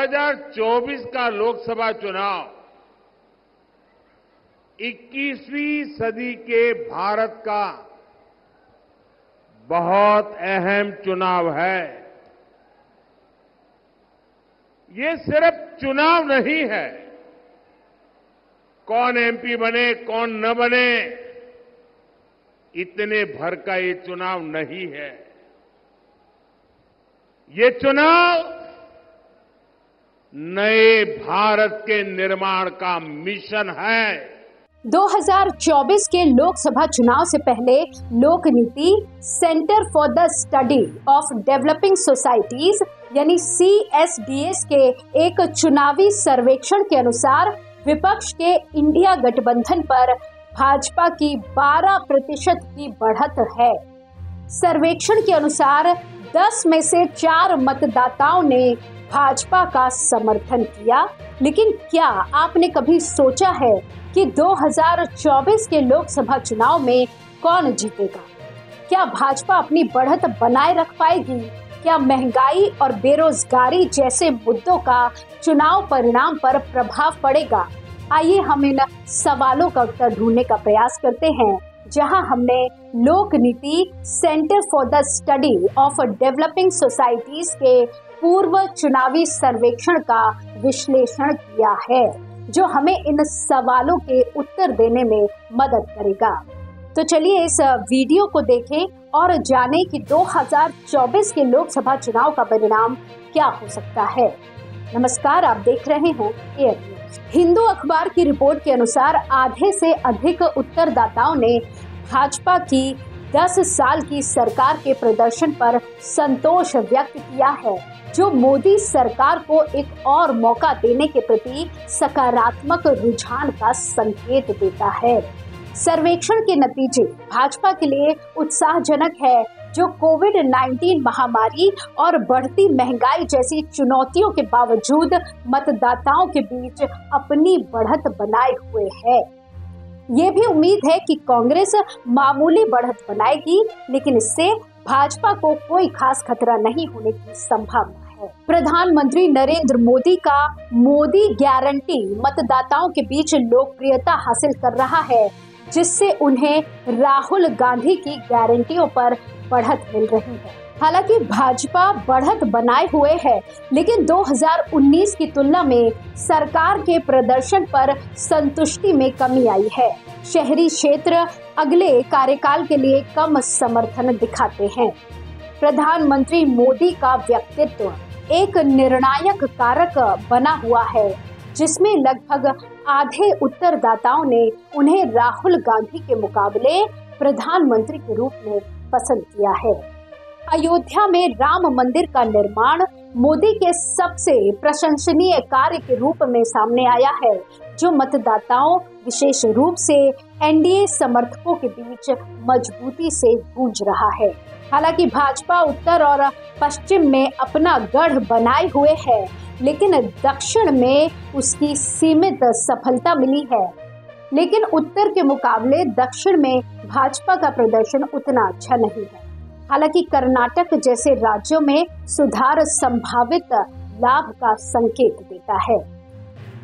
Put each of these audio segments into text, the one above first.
2024 का लोकसभा चुनाव 21वीं सदी के भारत का बहुत अहम चुनाव है। ये सिर्फ चुनाव नहीं है, कौन एमपी बने कौन न बने इतने भर का ये चुनाव नहीं है। ये चुनाव नए भारत के निर्माण का मिशन है। 2024 के लोकसभा चुनाव से पहले लोक नीति centre for the study of developing societies यानी CSDS के एक चुनावी सर्वेक्षण के अनुसार विपक्ष के इंडिया गठबंधन पर भाजपा की 12% की बढ़त है। सर्वेक्षण के अनुसार 10 में से 4 मतदाताओं ने भाजपा का समर्थन किया। लेकिन क्या आपने कभी सोचा है कि 2024 के लोकसभा चुनाव में कौन जीतेगा? क्या भाजपा अपनी बढ़त बनाए रख पाएगी? क्या महंगाई और बेरोजगारी जैसे मुद्दों का चुनाव परिणाम पर प्रभाव पड़ेगा? आइए हम इन सवालों का उत्तर ढूंढने का प्रयास करते हैं, जहां हमने लोक नीति centre for the study of developing societies के पूर्व चुनावी सर्वेक्षण का विश्लेषण किया है, जो हमें इन सवालों के उत्तर देने में मदद करेगा। तो चलिए इस वीडियो को देखें और जानें कि 2024 के लोकसभा चुनाव का परिणाम क्या हो सकता है। नमस्कार, आप देख रहे हैं एयर न्यूज। हिंदू अखबार की रिपोर्ट के अनुसार आधे से अधिक उत्तरदाताओं ने भाजपा की 10 साल की सरकार के प्रदर्शन पर संतोष व्यक्त किया है, जो मोदी सरकार को एक और मौका देने के प्रति सकारात्मक रुझान का संकेत देता है। सर्वेक्षण के नतीजे भाजपा के लिए उत्साहजनक है, जो कोविड-19 महामारी और बढ़ती महंगाई जैसी चुनौतियों के बावजूद मतदाताओं के बीच अपनी बढ़त बनाए हुए है। ये भी उम्मीद है कि कांग्रेस मामूली बढ़त बनाएगी, लेकिन इससे भाजपा को कोई खास खतरा नहीं होने की संभावना है। प्रधानमंत्री नरेंद्र मोदी का मोदी गारंटी मतदाताओं के बीच लोकप्रियता हासिल कर रहा है, जिससे उन्हें राहुल गांधी की गारंटियों पर बढ़त मिल रही है। हालांकि भाजपा बढ़त बनाए हुए है, लेकिन 2019 की तुलना में सरकार के प्रदर्शन पर संतुष्टि में कमी आई है। शहरी क्षेत्र अगले कार्यकाल के लिए कम समर्थन दिखाते हैं। प्रधानमंत्री मोदी का व्यक्तित्व एक निर्णायक कारक बना हुआ है, जिसमें लगभग आधे उत्तरदाताओं ने उन्हें राहुल गांधी के मुकाबले प्रधानमंत्री के रूप में पसंद किया है। अयोध्या में राम मंदिर का निर्माण मोदी के सबसे प्रशंसनीय कार्य के रूप में सामने आया है, जो मतदाताओं विशेष रूप से एनडीए समर्थकों के बीच मजबूती से गूंज रहा है। हालांकि भाजपा उत्तर और पश्चिम में अपना गढ़ बनाए हुए है, लेकिन दक्षिण में उसकी सीमित सफलता मिली है। लेकिन उत्तर के मुकाबले दक्षिण में भाजपा का प्रदर्शन उतना अच्छा नहीं है। हालांकि कर्नाटक जैसे राज्यों में सुधार संभावित लाभ का संकेत देता है।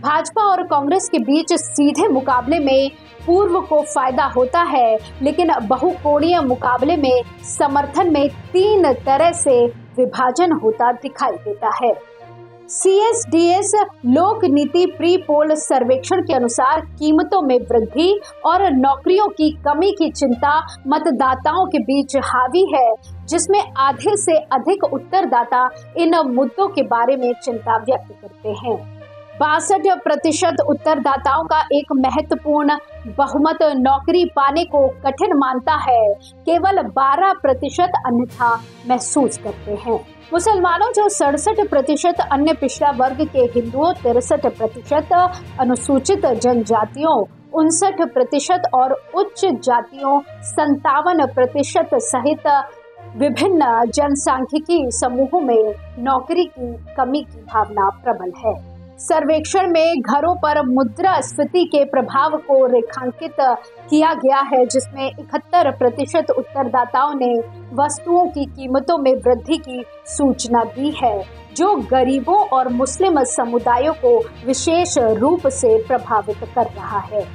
भाजपा और कांग्रेस के बीच सीधे मुकाबले में पूर्व को फायदा होता है, लेकिन बहुकोणीय मुकाबले में समर्थन में 3 तरह से विभाजन होता दिखाई देता है। CSDS लोक नीति प्री पोल सर्वेक्षण के अनुसार कीमतों में वृद्धि और नौकरियों की कमी की चिंता मतदाताओं के बीच हावी है, जिसमें आधे से अधिक उत्तरदाता इन मुद्दों के बारे में चिंता व्यक्त करते हैं। 62% उत्तरदाताओं का एक महत्वपूर्ण बहुमत नौकरी पाने को कठिन मानता है, केवल 12% अन्यथा महसूस करते हैं। मुसलमानों जो 67%, अन्य पिछड़ा वर्ग के हिंदुओं 63%, अनुसूचित जनजातियों 59% और उच्च जातियों 57% सहित विभिन्न जनसांख्यिकी समूहों में नौकरी की कमी की भावना प्रबल है। सर्वेक्षण में घरों पर मुद्रास्फीति के प्रभाव को रेखांकित किया गया है, जिसमें 71% उत्तरदाताओं ने वस्तुओं की कीमतों में वृद्धि की सूचना दी है, जो गरीबों और मुस्लिम समुदायों को विशेष रूप से प्रभावित कर रहा है।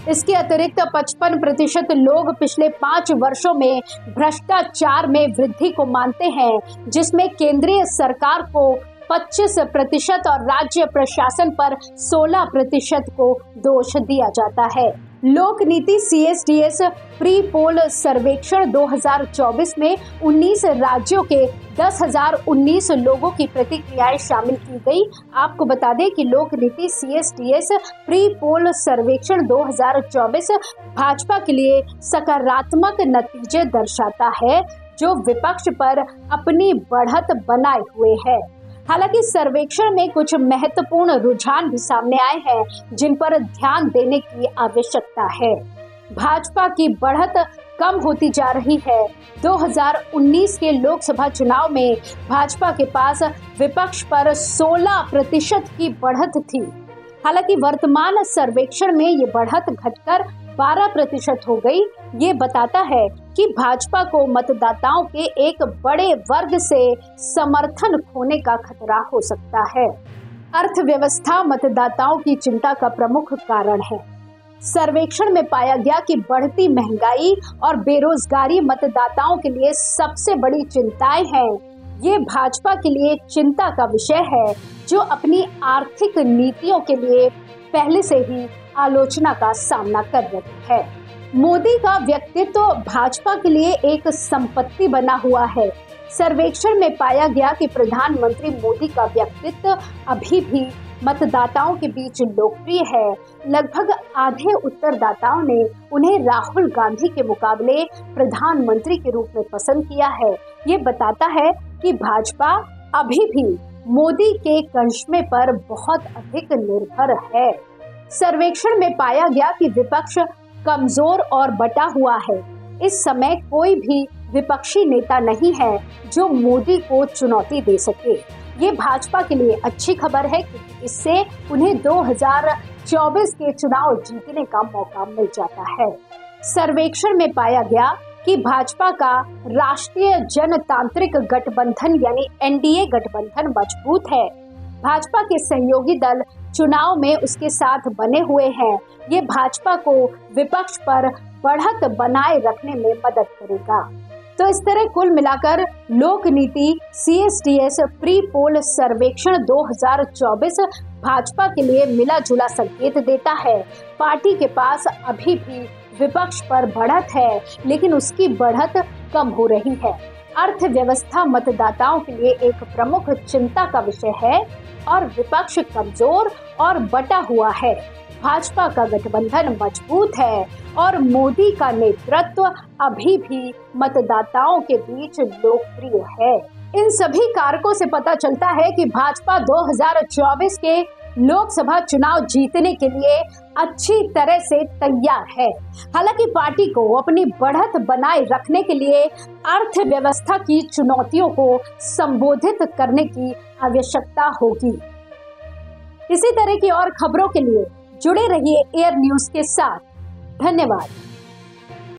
इसके अतिरिक्त 55% लोग पिछले 5 वर्षों में भ्रष्टाचार में वृद्धि को मानते हैं, जिसमें केंद्रीय सरकार को 25% और राज्य प्रशासन पर 16% को दोष दिया जाता है। लोक नीति CSDS प्री पोल सर्वेक्षण 2024 में 19 राज्यों के 10,019 लोगों की प्रतिक्रियाएं शामिल की गई। आपको बता दें कि लोक नीति CSDS प्री पोल सर्वेक्षण 2024 भाजपा के लिए सकारात्मक नतीजे दर्शाता है, जो विपक्ष पर अपनी बढ़त बनाए हुए है। हालांकि सर्वेक्षण में कुछ महत्वपूर्ण रुझान भी सामने आए हैं, जिन पर ध्यान देने की आवश्यकता है। भाजपा की बढ़त कम होती जा रही है। 2019 के लोकसभा चुनाव में भाजपा के पास विपक्ष पर 16% की बढ़त थी। हालांकि वर्तमान सर्वेक्षण में ये बढ़त घटकर 12% हो गई। ये बताता है कि भाजपा को मतदाताओं के एक बड़े वर्ग से समर्थन खोने का खतरा हो सकता है। अर्थव्यवस्था मतदाताओं की चिंता का प्रमुख कारण है। सर्वेक्षण में पाया गया कि बढ़ती महंगाई और बेरोजगारी मतदाताओं के लिए सबसे बड़ी चिंताएं हैं। ये भाजपा के लिए चिंता का विषय है, जो अपनी आर्थिक नीतियों के लिए पहले से ही आलोचना का सामना कर रही है। मोदी का व्यक्तित्व भाजपा के लिए एक संपत्ति बना हुआ है। सर्वेक्षण में पाया गया कि प्रधानमंत्री मोदी का व्यक्तित्व अभी भी मतदाताओं के बीच लोकप्रिय है। लगभग आधे उत्तरदाताओं ने उन्हें राहुल गांधी के मुकाबले प्रधानमंत्री के रूप में पसंद किया है। ये बताता है कि भाजपा अभी भी मोदी के करिश्मे पर बहुत अधिक निर्भर है। सर्वेक्षण में पाया गया कि विपक्ष कमजोर और बटा हुआ है। इस समय कोई भी विपक्षी नेता नहीं है जो मोदी को चुनौती दे सके। ये भाजपा के लिए अच्छी खबर है, क्योंकि इससे उन्हें 2024 के चुनाव जीतने का मौका मिल जाता है। सर्वेक्षण में पाया गया कि भाजपा का राष्ट्रीय जनतांत्रिक गठबंधन यानी NDA गठबंधन मजबूत है। भाजपा के सहयोगी दल चुनाव में उसके साथ बने हुए हैं। ये भाजपा को विपक्ष पर बढ़त बनाए रखने में मदद करेगा। तो इस तरह कुल मिलाकर लोक नीति CSDS प्री पोल सर्वेक्षण 2024 भाजपा के लिए मिला जुला संकेत देता है। पार्टी के पास अभी भी विपक्ष पर बढ़त है, लेकिन उसकी बढ़त कम हो रही है। अर्थव्यवस्था मतदाताओं के लिए एक प्रमुख चिंता का विषय है और विपक्ष कमजोर और बटा हुआ है। भाजपा का गठबंधन मजबूत है और मोदी का नेतृत्व अभी भी मतदाताओं के बीच लोकप्रिय है। इन सभी कारकों से पता चलता है कि भाजपा 2024 के लोकसभा चुनाव जीतने के लिए अच्छी तरह से तैयार है। हालांकि पार्टी को अपनी बढ़त बनाए रखने के लिए अर्थव्यवस्था की चुनौतियों को संबोधित करने की आवश्यकता होगी। इसी तरह की और खबरों के लिए जुड़े रहिए एयर न्यूज के साथ। धन्यवाद।